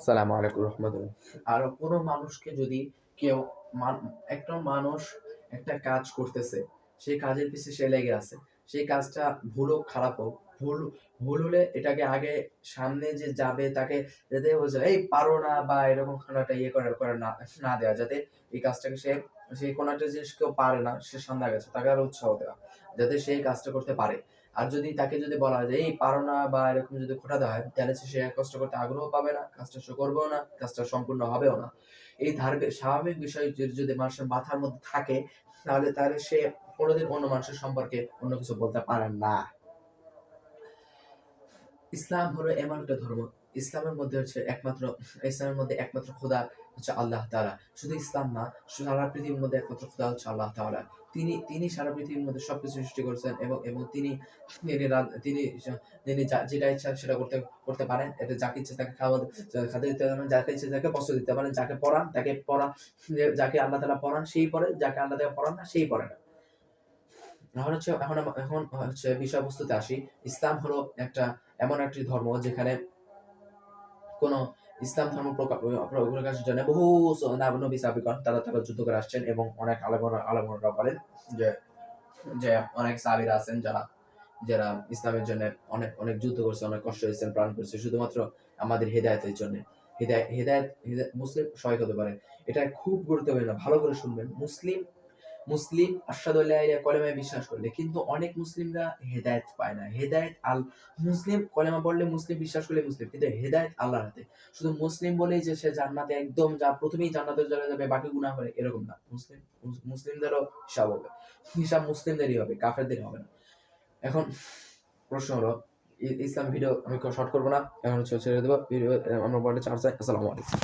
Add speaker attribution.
Speaker 1: সালামু আলাইকুম রহমতুল্লাহ। আর কোনো মানুষকে যদি কেউ একটা মানুষ একটা কাজ করতেছে, সেই কাজের পিছে সে লেগে আছে, সেই কাজটা ভুল হোক খারাপ হোক, ভুল ভুল হলে এটাকে আগে সামনে যে যাবে তাকে যাতে বলছে এই পারো না বা এরকম কোনো একটা ইয়ে করে করে না না দেওয়া, যাতে এই কাজটাকে সে কোনো একটা জিনিস কেউ পারে না, সে সামনে গেছে তাকে আরো উৎসাহ দেওয়া, যাতে সেই কাজটা করতে পারে। আর যদি তাকে যদি বলা হয় যে এই পারো না বা এরকম যদি খোঁটা দেওয়া হয়, তাহলে সে কষ্ট করতে আগ্রহ পাবে না, কাজটা সে করবেও না, কাজটা সম্পূর্ণ হবেও না। এই স্বাভাবিক বিষয় যদি মানুষের মাথার মধ্যে থাকে, তাহলে সে কোনোদিন অন্য মানুষের সম্পর্কে অন্য কিছু বলতে পারে না। ইসলাম হলো এমন একটা ধর্ম, ইসলামের মধ্যে একমাত্র খোদা হচ্ছে আল্লাহ তাআলা। শুধু ইসলাম না, সারা পৃথিবীর মধ্যে একমাত্র খোদা হচ্ছে আল্লাহ তাআলা। তিনি সারা পৃথিবীর মধ্যে সবকিছু সৃষ্টি করেছেন, এবং তিনি তিনি তিনি যেটা ইচ্ছা সেটা করতে পারেন। এতে যাকে ইচ্ছে তাকে খাদ্য দিতে পারেন, যাকে ইচ্ছে তাকে বস্ত্র দিতে পারেন, যাকে পড়ান তাকে যাকে আল্লাহ তাআলা পড়ান সেই পড়ে, যাকে আল্লাহ তাআলা পড়ান না সেই পড়ে না। এখন হচ্ছে বিষয়বস্তুতে আসি। ইসলাম হলো এমন একটি ধর্ম যেখানে কোন ইসলাম ধর্ম প্রকাশের জন্য বহু নবী সাহাবীগণ তারা যুদ্ধ করে আসছেন, এবং অনেক আলেমরা বলেন যে যে অনেক সাহাবীরা আছেন যারা যারা ইসলামের জন্য অনেক অনেক যুদ্ধ করছে, অনেক কষ্ট হয়েছে, প্রাণ করেছে শুধুমাত্র আমাদের হেদায়েতের জন্য। হেদায়েত মুসলিম সবাই হতে পারে। এটা খুব গুরুত্বপূর্ণ, ভালো করে শুনবেন। মুসলিম মুসলিম আশহাদু আল্লা ইলাহা ইল্লাল্লাহ কলেমায় বিশ্বাস করলে, কিন্তু অনেক মুসলিমরা হেদায়েত পায় না। মুসলিম কলেমা পড়লে, মুসলিম বিশ্বাস করলে মুসলিম, কিন্তু হেদায়েত আল্লাহর হাতে। শুধু মুসলিম বলেই যে সে জান্নাতে একদম প্রথমেই জান্নাতে চলে যাবে, বাকি গুনাহ করে এরকম না। মুসলিমদেরও হিসাব হবে, হিসাব মুসলিমদেরই হবে, কাফেরদের হবে না। এখন প্রশ্ন হলো, ইসলাম ভিডিও আমি শর্ট করবো না, এখন হচ্ছে ছেড়ে দেবো ভিডিও। আমরা পরে চার্জ। আসসালামু আলাইকুম।